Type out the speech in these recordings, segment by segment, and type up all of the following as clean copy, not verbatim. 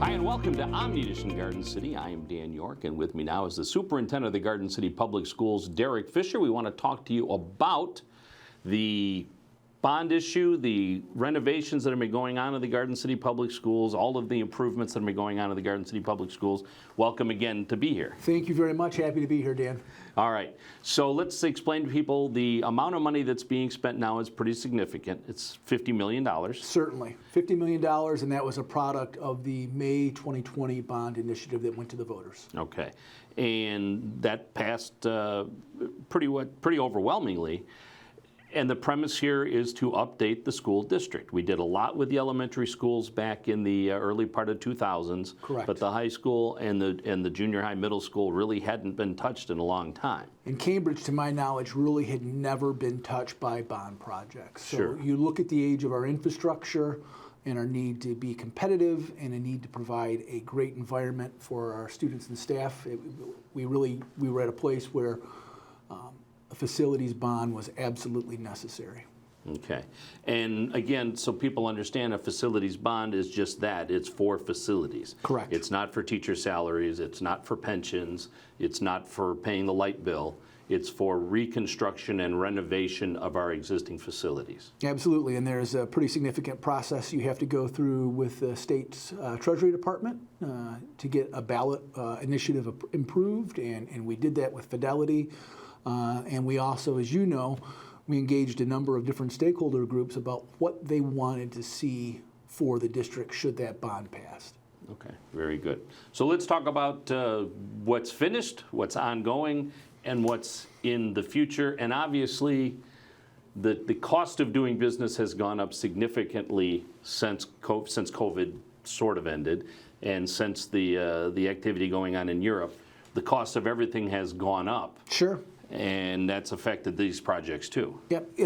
Hi, and welcome to Omni Edition Garden City. I am Dan York, and with me now is the Superintendent of the Garden City Public Schools, Derek Fisher. We want to talk to you about the bond issue, the renovations that have been going on in the Garden City Public Schools, all of the improvements that have been going on in the Garden City Public Schools. Welcome again to be here. Thank you very much. Happy to be here, Dan. All right, so let's explain to people the amount of money that's being spent now is pretty significant. It's $50 million. Certainly. $50 million, and that was a product of the May 2020 bond initiative that went to the voters. Okay, and that passed pretty overwhelmingly. And the premise here is to update the school district. We did a lot with the elementary schools back in the early part of 2000s. Correct. But the high school and the junior high, middle school really hadn't been touched in a long time. And Cambridge, to my knowledge, really had never been touched by bond projects. So Sure. You look at the age of our infrastructure and our need to be competitive and a need to provide a great environment for our students and staff. We were at a place where a facilities bond was absolutely necessary. Okay. And again, so people understand, a facilities bond is just that. It's for facilities. Correct. It's not for teacher salaries. It's not for pensions. It's not for paying the light bill. It's for reconstruction and renovation of our existing facilities. Absolutely, and there's a pretty significant process you have to go through with the state's Treasury Department to get a ballot initiative improved, and we did that with fidelity. And we also, as you know, we engaged a number of different stakeholder groups about what they wanted to see for the district should that bond pass. Okay, very good. So let's talk about what's finished, what's ongoing, and what's in the future. And obviously, the cost of doing business has gone up significantly since COVID sort of ended, and since the activity going on in Europe. The cost of everything has gone up. Sure. And that's affected these projects too. Yep.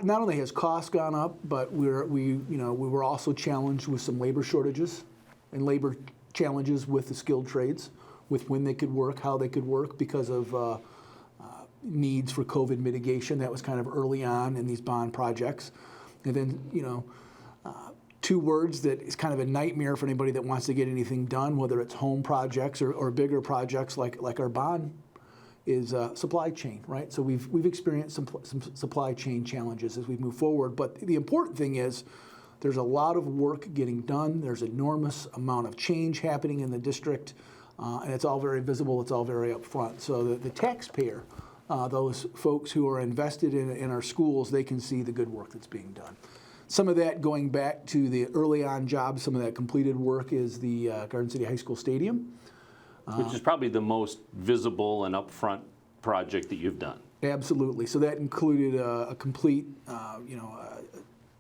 Not only has cost gone up, but we were also challenged with some labor shortages and labor challenges with the skilled trades, with when they could work, how they could work, because of needs for COVID mitigation. That was kind of early on in these bond projects. And then, two words that is kind of a nightmare for anybody that wants to get anything done, whether it's home projects or bigger projects like our bond, is supply chain, right? So we've experienced some supply chain challenges as we move forward. But the important thing is there's a lot of work getting done. There's an enormous amount of change happening in the district, and it's all very visible. It's all very upfront. So the taxpayer, those folks who are invested in our schools, they can see the good work that's being done. Some of that going back to the early on jobs, some of that completed work is the Garden City High School Stadium. Which is probably the most visible and upfront project that you've done. Absolutely. So that included a complete,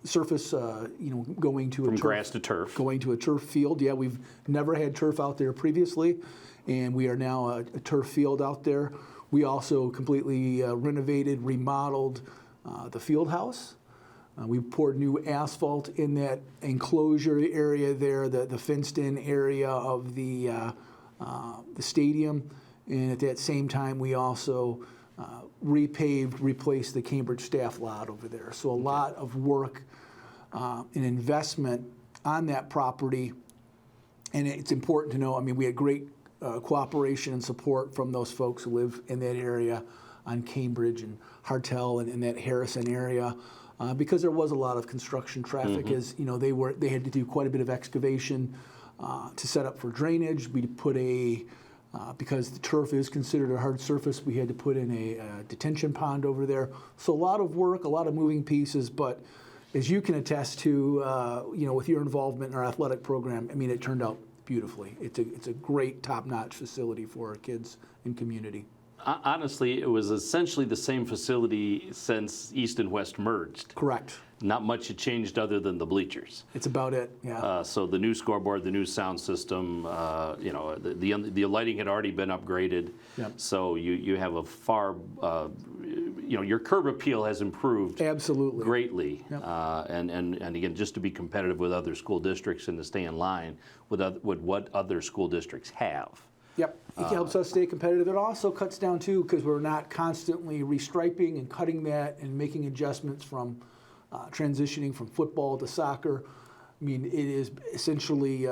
surface, going to from grass to turf. Going to a turf field. Yeah, we've never had turf out there previously, and we are now a turf field out there. We also completely renovated, remodeled the field house. We poured new asphalt in that enclosure area there, the fenced-in area of the stadium, and at that same time we also repaved, replaced the Cambridge staff lot over there. So a lot of work and investment on that property, and it's important to know, we had great cooperation and support from those folks who live in that area on Cambridge and Hartel and in that Harrison area, because there was a lot of construction traffic. As you know, they had to do quite a bit of excavation to set up for drainage. We put because the turf is considered a hard surface, we had to put in a detention pond over there. So a lot of work, a lot of moving pieces, but as you can attest to, with your involvement in our athletic program, it turned out beautifully. It's a great top-notch facility for our kids and community. Honestly, it was essentially the same facility since East and West merged. Correct. Not much had changed other than the bleachers. It's about it, yeah. So the new scoreboard, the new sound system, the lighting had already been upgraded. Yep. So you have a far, your curb appeal has improved. Absolutely. Greatly. Yep. And again, just to be competitive with other school districts and to stay in line with what other school districts have. Yep, it helps us stay competitive. It also cuts down too, because we're not constantly restriping and cutting that and making adjustments from transitioning from football to soccer. It is essentially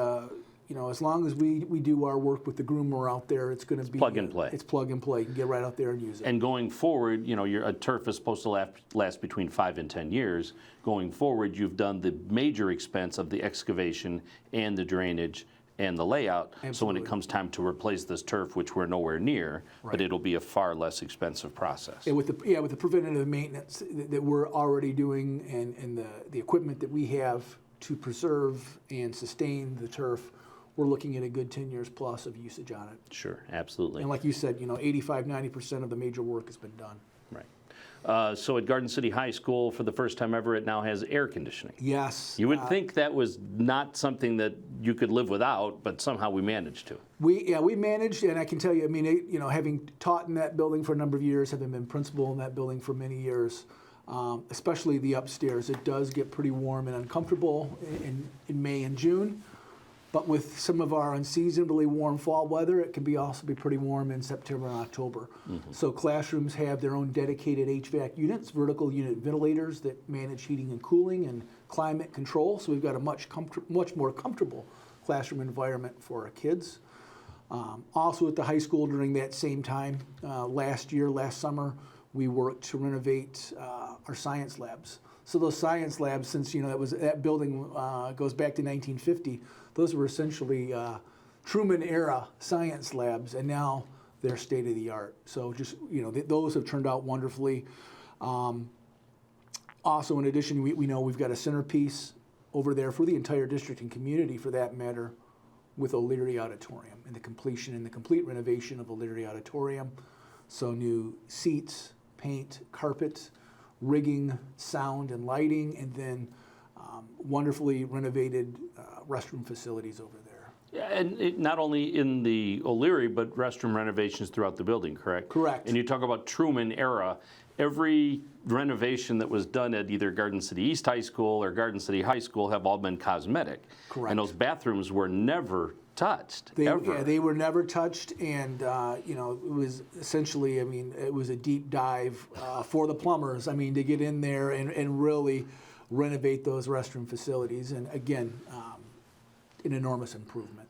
as long as we do our work with the groomer out there, it's going to be plug and play. It's plug and play. You can get right out there and use it. And going forward, a turf is supposed to last between 5 and 10 years. Going forward, you've done the major expense of the excavation and the drainage and the layout. Absolutely. So when it comes time to replace this turf, which we're nowhere near, Right. but it'll be a far less expensive process. And with the preventative maintenance that we're already doing and the equipment that we have to preserve and sustain the turf, we're looking at a good 10 years plus of usage on it. Sure, absolutely. And like you said, 85-90% of the major work has been done. Right. So at Garden City High School, for the first time ever, it now has air conditioning. Yes. You would think that was not something that you could live without, but somehow we managed to. We managed, and I can tell you, having taught in that building for a number of years, having been principal in that building for many years, especially the upstairs, it does get pretty warm and uncomfortable in May and June. But with some of our unseasonably warm fall weather, it can also be pretty warm in September and October. Mm-hmm. So classrooms have their own dedicated HVAC units, vertical unit ventilators that manage heating and cooling and climate control. So we've got a much more comfortable classroom environment for our kids. Also at the high school during that same time, last summer, we worked to renovate our science labs. So those science labs, since that building goes back to 1950, those were essentially Truman era science labs, and now they're state of the art. So just those have turned out wonderfully. Also, in addition, we know we've got a centerpiece over there for the entire district and community, for that matter, with O'Leary Auditorium and the complete renovation of O'Leary Auditorium. So new seats, paint, carpet, rigging, sound and lighting, and then wonderfully renovated restroom facilities over there. Yeah, and not only in the O'Leary, but restroom renovations throughout the building, correct? Correct. And you talk about Truman era. Every renovation that was done at either Garden City East High School or Garden City High School have all been cosmetic. Correct. And those bathrooms were never touched, ever. Yeah, they were never touched, and it was essentially, it was a deep dive for the plumbers, to get in there and really renovate those restroom facilities. And again, an enormous improvement,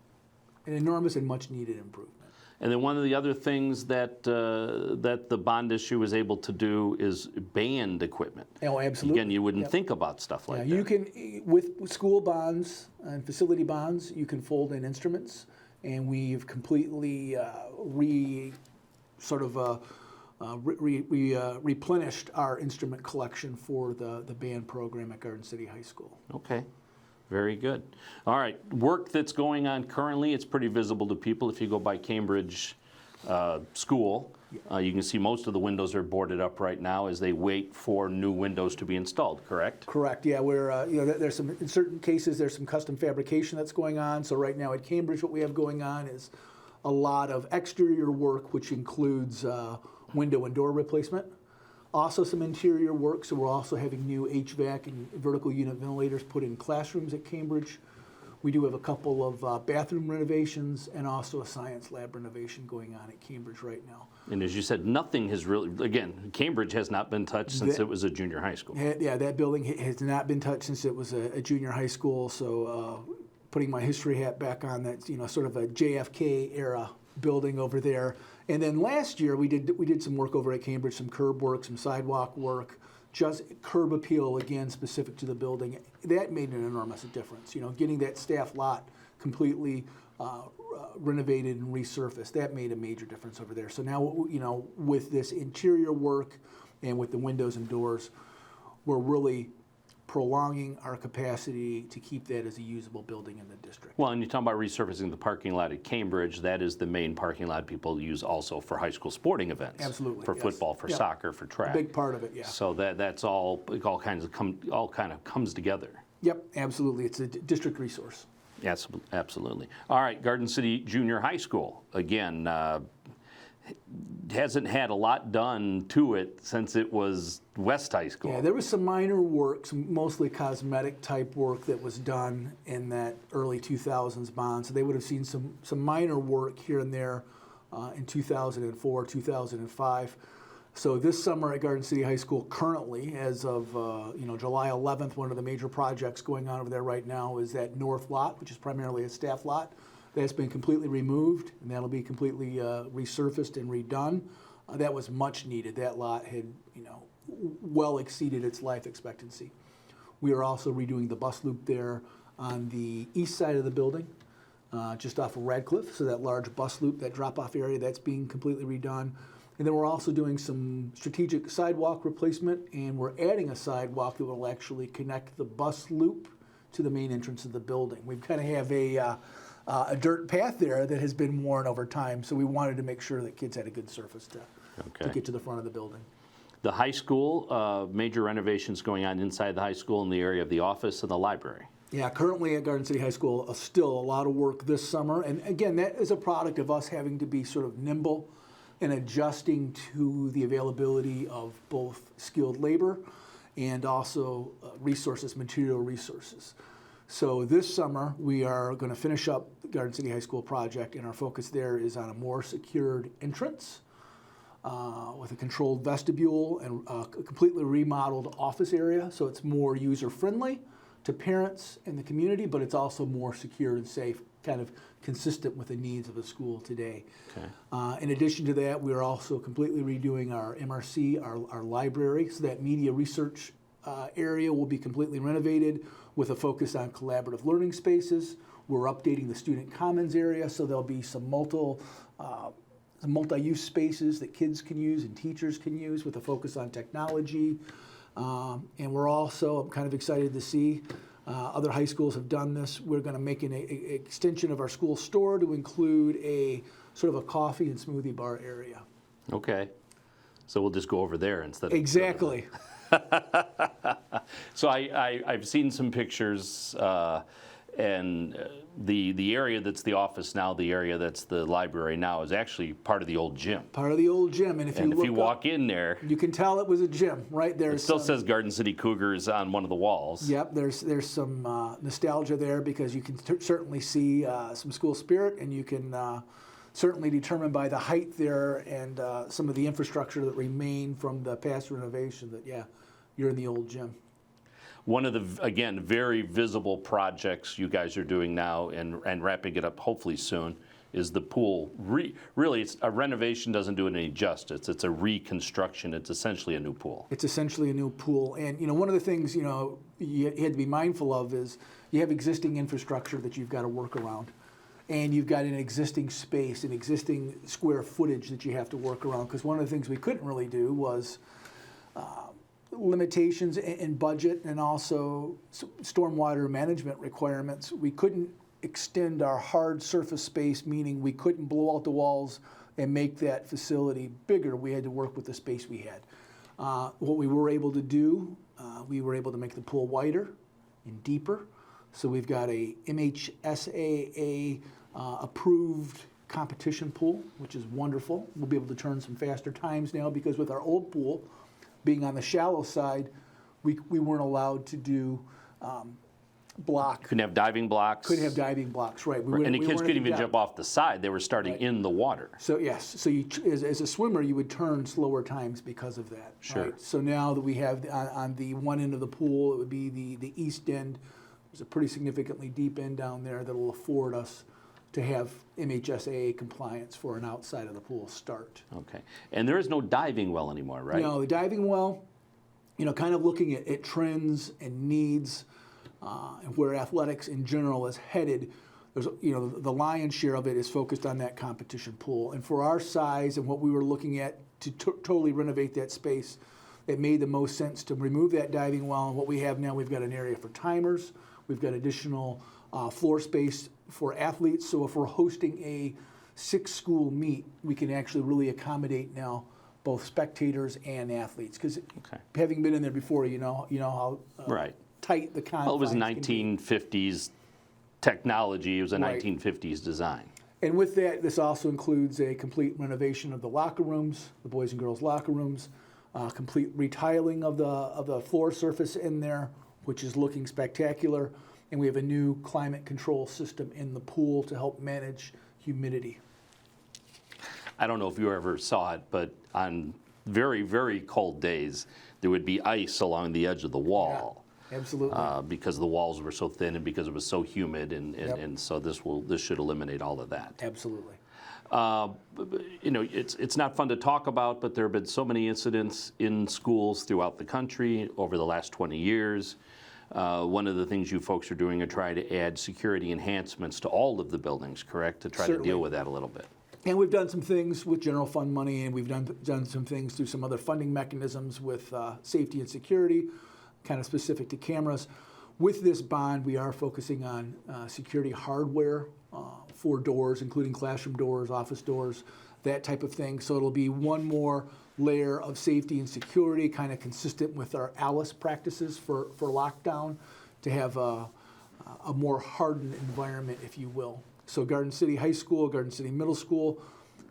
an enormous and much needed improvement. And then one of the other things that the bond issue was able to do is band equipment. Oh, absolutely. Again, you wouldn't think about stuff like that. You can, with school bonds and facility bonds, you can fold in instruments, and we've completely replenished our instrument collection for the band program at Garden City High School. Okay. Very good. All right, work that's going on currently, it's pretty visible to people. If you go by Cambridge School, you can see most of the windows are boarded up right now as they wait for new windows to be installed, correct? Correct, yeah. We're, there's some, in certain cases, there's some custom fabrication that's going on. So right now at Cambridge, what we have going on is a lot of exterior work, which includes window and door replacement. Also some interior work, so we're also having new HVAC and vertical unit ventilators put in classrooms at Cambridge. We do have a couple of bathroom renovations and also a science lab renovation going on at Cambridge right now. And as you said, nothing has really, again, Cambridge has not been touched since it was a junior high school. Yeah, that building has not been touched since it was a junior high school, so putting my history hat back on, that's sort of a JFK era building over there. And then last year we did some work over at Cambridge, some curb work, some sidewalk work, just curb appeal, again specific to the building. That made an enormous difference. Getting that staff lot completely renovated and resurfaced, that made a major difference over there. So now with this interior work and with the windows and doors, we're really prolonging our capacity to keep that as a usable building in the district. Well, and you're talking about resurfacing the parking lot at Cambridge. That is the main parking lot people use also for high school sporting events. Absolutely. For football, for soccer, for track. A big part of it, yeah. So that's all kind of comes together. Yep, absolutely. It's a district resource. Yes, absolutely. All right, Garden City Junior High School. Again, hasn't had a lot done to it since it was West High School. Yeah, there was some minor work, some mostly cosmetic type work that was done in that early 2000s bond. So they would have seen some minor work here and there in 2004, 2005. So this summer at Garden City High School, currently, as of July 11th, one of the major projects going on over there right now is that north lot, which is primarily a staff lot. That's been completely removed, and that'll be completely resurfaced and redone. That was much needed. That lot had, well exceeded its life expectancy. We are also redoing the bus loop there on the east side of the building, just off of Radcliffe. So that large bus loop, that drop-off area, that's being completely redone. And then we're also doing some strategic sidewalk replacement, and we're adding a sidewalk that will actually connect the bus loop to the main entrance of the building. We kind of have a dirt path there that has been worn over time, so we wanted to make sure that kids had a good surface to get to the front of the building. The high school, major renovations going on inside the high school in the area of the office and the library. Yeah, currently at Garden City High School, still a lot of work this summer. And again, that is a product of us having to be sort of nimble and adjusting to the availability of both skilled labor and also material resources. So this summer, we are going to finish up the Garden City High School project, and our focus there is on a more secured entrance with a controlled vestibule and a completely remodeled office area. So it's more user-friendly to parents and the community, but it's also more secure and safe, kind of consistent with the needs of the school today. Okay. In addition to that, we're also completely redoing our MRC, our library, so that media research area will be completely renovated with a focus on collaborative learning spaces. We're updating the student commons area, so there'll be some multi-use spaces that kids can use and teachers can use with a focus on technology. And we're also, I'm kind of excited to see, other high schools have done this. We're going to make an extension of our school store to include a sort of a coffee and smoothie bar area. Okay. So we'll just go over there instead of... Exactly. So I've seen some pictures, and the area that's the office now, the area that's the library now, is actually part of the old gym. Part of the old gym, and if you walk in there, you can tell it was a gym right there. It still says Garden City Cougars on one of the walls. Yep, there's some nostalgia there because you can certainly see some school spirit, and you can certainly determine by the height there and some of the infrastructure that remain from the past renovation that, yeah, you're in the old gym. One of the, again, very visible projects you guys are doing now and wrapping it up hopefully soon is the pool. Really, it's a renovation doesn't do it any justice. It's a reconstruction. It's essentially a new pool. It's essentially a new pool. And, one of the things, you had to be mindful of is you have existing infrastructure that you've got to work around. And you've got an existing space, an existing square footage that you have to work around. Because one of the things we couldn't really do was limitations in budget and also stormwater management requirements. We couldn't extend our hard surface space, meaning we couldn't blow out the walls and make that facility bigger. We had to work with the space we had. What we were able to do, we were able to make the pool wider and deeper. So we've got a MHSAA approved competition pool, which is wonderful. We'll be able to turn some faster times now because with our old pool, being on the shallow side, we weren't allowed to do block. Couldn't have diving blocks. Couldn't have diving blocks, right. And the kids couldn't even jump off the side. They were starting in the water. So yes, so you, as a swimmer, you would turn slower times because of that. Sure. Right? So now that we have on the one end of the pool, it would be the east end. There's a pretty significantly deep end down there that will afford us to have MHSAA compliance for an outside of the pool start. Okay. And there is no diving well anymore, right? No, the diving well, kind of looking at trends and needs and where athletics in general is headed, there's, the lion's share of it is focused on that competition pool. And for our size and what we were looking at to totally renovate that space, it made the most sense to remove that diving well. And what we have now, we've got an area for timers. We've got additional floor space for athletes. So if we're hosting a 6-school meet, we can actually really accommodate now both spectators and athletes. Because having been in there before, you know how tight the confines. Well, it was 1950s technology. It was a 1950s design. And with that, this also includes a complete renovation of the locker rooms, the boys and girls locker rooms, complete retiling of the floor surface in there, which is looking spectacular. And we have a new climate control system in the pool to help manage humidity. I don't know if you ever saw it, but on very, very cold days, there would be ice along the edge of the wall. Yeah, absolutely. Because the walls were so thin and because it was so humid, and Yep. so this should eliminate all of that. Absolutely. It's not fun to talk about, but there have been so many incidents in schools throughout the country over the last 20 years. One of the things you folks are doing are trying to add security enhancements to all of the buildings, correct? To try Certainly. to deal with that a little bit. And we've done some things with general fund money, and we've done some things through some other funding mechanisms with safety and security, kind of specific to cameras. With this bond, we are focusing on security hardware for doors, including classroom doors, office doors, that type of thing. So it'll be one more layer of safety and security, kind of consistent with our ALICE practices for lockdown, to have a more hardened environment, if you will. So Garden City High School, Garden City Middle School,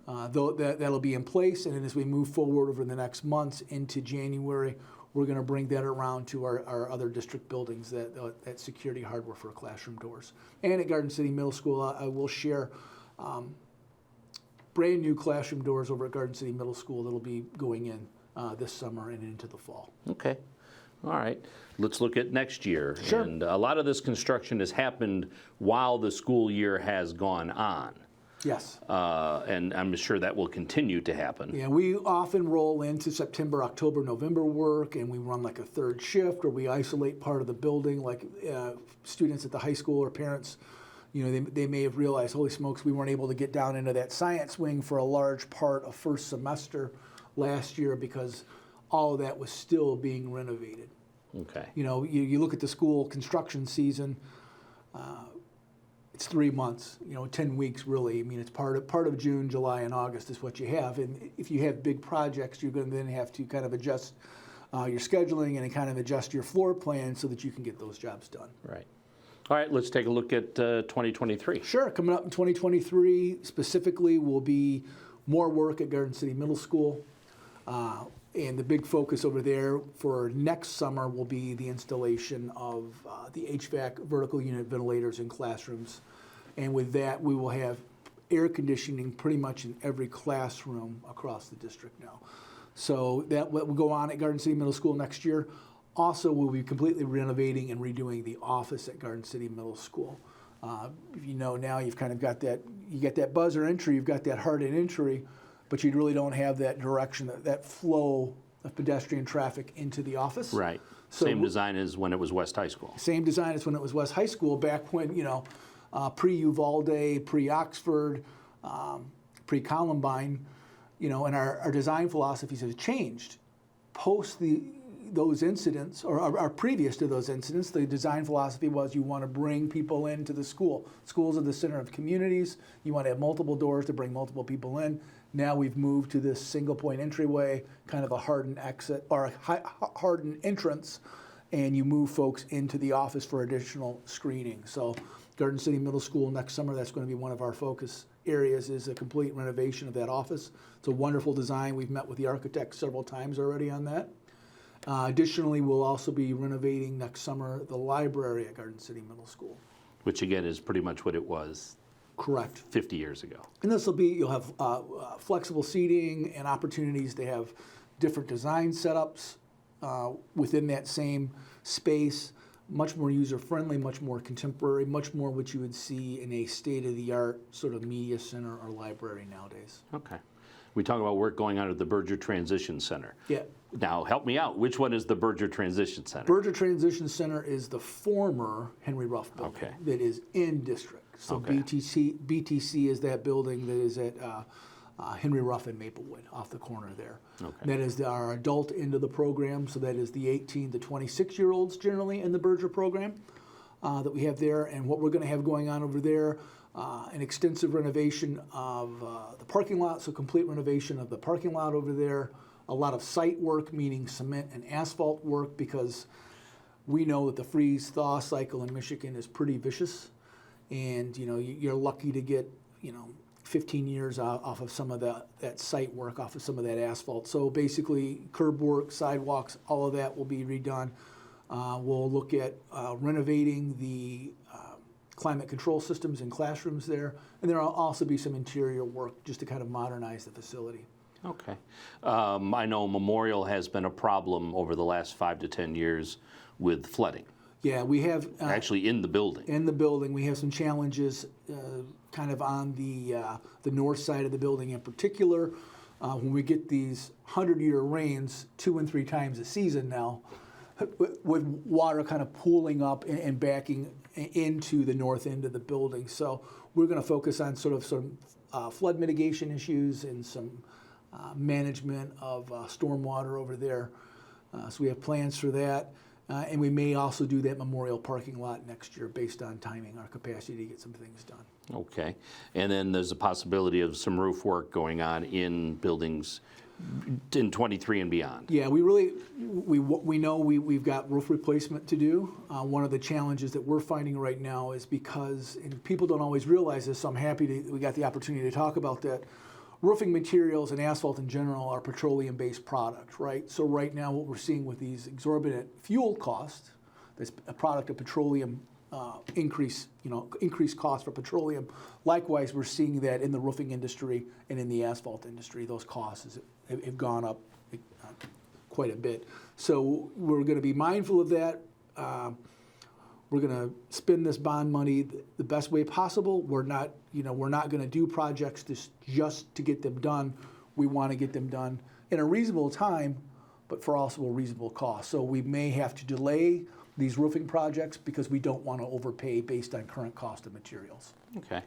that'll be in place. And then as we move forward over the next months into January, we're going to bring that around to our other district buildings, that security hardware for classroom doors. And at Garden City Middle School, I will share brand new classroom doors over at Garden City Middle School that'll be going in this summer and into the fall. Okay. All right. Let's look at next year. Sure. And a lot of this construction has happened while the school year has gone on. Yes. And I'm sure that will continue to happen. Yeah, we often roll into September, October, November work, and we run like a third shift, or we isolate part of the building, like students at the high school or parents. They may have realized, holy smokes, we weren't able to get down into that science wing for a large part of first semester last year because all of that was still being renovated. Okay. You look at the school construction season, it's 3 months, 10 weeks really. I mean, it's part of June, July, and August is what you have. And if you have big projects, you're going to then have to kind of adjust your scheduling and kind of adjust your floor plan so that you can get those jobs done. Right. All right, let's take a look at 2023. Sure. Coming up in 2023, specifically, will be more work at Garden City Middle School. And the big focus over there for next summer will be the installation of the HVAC vertical unit ventilators in classrooms. And with that, we will have air conditioning pretty much in every classroom across the district now. So that will go on at Garden City Middle School next year. Also, we'll be completely renovating and redoing the office at Garden City Middle School. Now you've kind of got that, you get that buzzer entry, you've got that hard-in entry, but you really don't have that direction, that flow of pedestrian traffic into the office. Right. So Same design as when it was West High School. Same design as when it was West High School, back when, pre-Uvalde, pre-Oxford, pre-Columbine, and our design philosophies have changed. Post those incidents, or previous to those incidents, the design philosophy was you want to bring people into the school. Schools are the center of communities. You want to have multiple doors to bring multiple people in. Now we've moved to this single point entryway, kind of a hardened exit or a hardened entrance, and you move folks into the office for additional screening. So Garden City Middle School next summer, that's going to be one of our focus areas, is a complete renovation of that office. It's a wonderful design. We've met with the architect several times already on that. Additionally, we'll also be renovating next summer the library at Garden City Middle School. Which again is pretty much what it was. Correct. 50 years ago. And you'll have flexible seating and opportunities to have different design setups within that same space, much more user-friendly, much more contemporary, much more what you would see in a state-of-the-art sort of media center or library nowadays. Okay. We talk about work going on at the Berger Transition Center. Yeah. Now, help me out. Which one is the Berger Transition Center? Berger Transition Center is the former Henry Ruff building Okay. that is in district. So Okay. BTC is that building that is at Henry Ruff and Maplewood, off the corner there. Okay. That is our adult end of the program, so that is the 18 to 26-year-olds generally in the Berger program that we have there. And what we're going to have going on over there, an extensive renovation of the parking lot, so complete renovation of the parking lot over there, a lot of site work, meaning cement and asphalt work, because we know that the freeze-thaw cycle in Michigan is pretty vicious. And you're lucky to get 15 years off of some of that site work, off of some of that asphalt. So basically, curb work, sidewalks, all of that will be redone. We'll look at renovating the climate control systems in classrooms there, and there will also be some interior work just to kind of modernize the facility. Okay. I know Memorial has been a problem over the last 5 to 10 years with flooding, Yeah, we have actually in the building. in the building. We have some challenges, kind of on the north side of the building in particular. When we get these 100-year rains 2 and 3 times a season now, with water kind of pooling up and backing into the north end of the building. So we're going to focus on sort of some flood mitigation issues and some management of stormwater over there. So we have plans for that. And we may also do that Memorial parking lot next year based on timing, our capacity to get some things done. Okay. And then there's a possibility of some roof work going on in buildings in 23 and beyond. Yeah, we know we've got roof replacement to do. One of the challenges that we're finding right now is because, and people don't always realize this, so I'm happy we got the opportunity to talk about that. Roofing materials and asphalt in general are petroleum-based products, right? So right now what we're seeing with these exorbitant fuel costs, that's a product of petroleum increased cost for petroleum. Likewise, we're seeing that in the roofing industry and in the asphalt industry. Those costs have gone up quite a bit. So we're going to be mindful of that. We're going to spend this bond money the best way possible. We're not going to do projects just to get them done. We want to get them done in a reasonable time, but for also a reasonable cost. So we may have to delay these roofing projects because we don't want to overpay based on current cost of materials. Okay.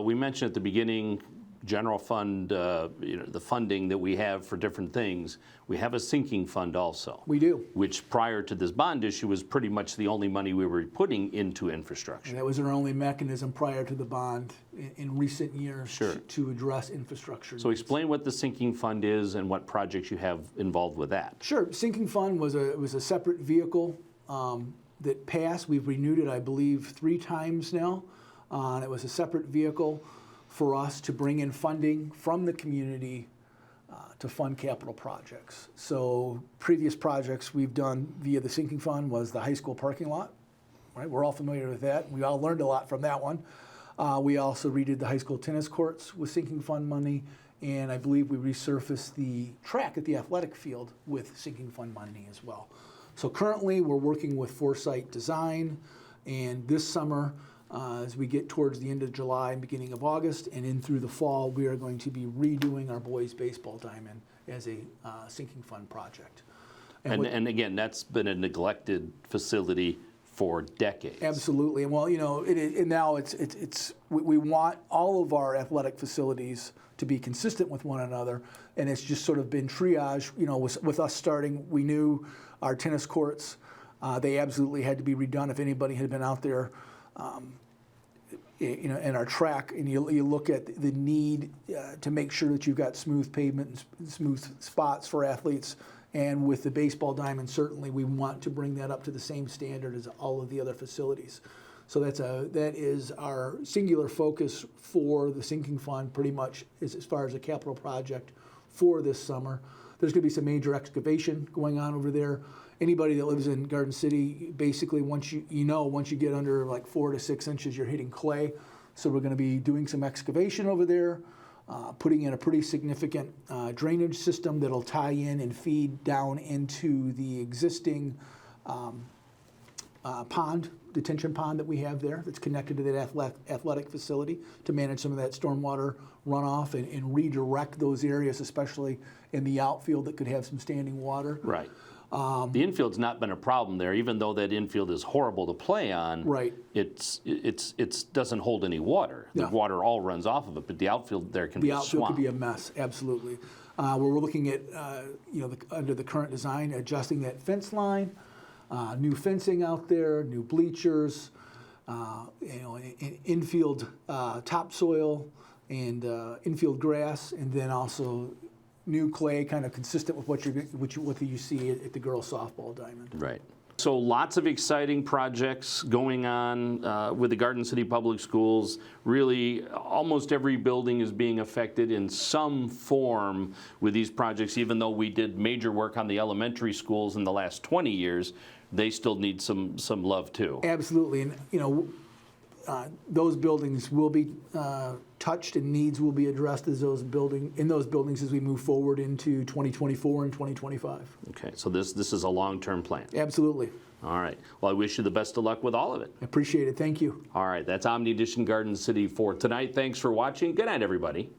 We mentioned at the beginning, general fund, the funding that we have for different things. We have a sinking fund also. We do. Which prior to this bond issue was pretty much the only money we were putting into And infrastructure. that was our only mechanism prior to the bond in recent years Sure. to address infrastructure So needs. explain what the sinking fund is and what projects you have involved with that. Sure. Sinking fund was a separate vehicle that passed. We've renewed it, I believe, 3 times now. It was a separate vehicle for us to bring in funding from the community to fund capital projects. So previous projects we've done via the sinking fund was the high school parking lot. Right? We're all familiar with that. We all learned a lot from that one. We also redid the high school tennis courts with sinking fund money, and I believe we resurfaced the track at the athletic field with sinking fund money as well. So currently we're working with Foresight Design, and this summer, as we get towards the end of July and beginning of August and in through the fall, we are going to be redoing our boys' baseball diamond as a sinking fund project. And again, that's been a neglected facility for decades. Absolutely. And well, and now we want all of our athletic facilities to be consistent with one another, and it's just sort of been triage. With us starting, we knew our tennis courts, they absolutely had to be redone. If anybody had been out there, in our track, and you look at the need to make sure that you've got smooth pavement and smooth spots for athletes. And with the baseball diamond, certainly we want to bring that up to the same standard as all of the other facilities. So that is our singular focus for the sinking fund, pretty much as far as a capital project for this summer. There's going to be some major excavation going on over there. Anybody that lives in Garden City, basically once you get under like 4 to 6 inches, you're hitting clay. So we're going to be doing some excavation over there. Putting in a pretty significant drainage system that'll tie in and feed down into the existing detention pond that we have there that's connected to that athletic facility to manage some of that stormwater runoff and redirect those areas, especially in the outfield that could have some standing water. Right. The infield's not been a problem there, even though that infield is horrible to play on. Right. It's doesn't hold any water. The No. water all runs off of it, but the outfield there can be The a outfield swamp. could be a mess, absolutely. We're looking at, under the current design, adjusting that fence line, new fencing out there, new bleachers, infield topsoil and infield grass, and then also new clay, kind of consistent with what you see at the girls' softball diamond. Right. So lots of exciting projects going on with the Garden City Public Schools. Really, almost every building is being affected in some form with these projects. Even though we did major work on the elementary schools in the last 20 years, they still need some love too. Absolutely, and those buildings will be touched and needs will be addressed in those buildings as we move forward into 2024 and 2025. Okay, so this is a long-term plan. Absolutely. All right. Well, I wish you the best of luck with all of it. I appreciate it. Thank you. All right, that's Omni Edition Garden City for tonight. Thanks for watching. Good night, everybody.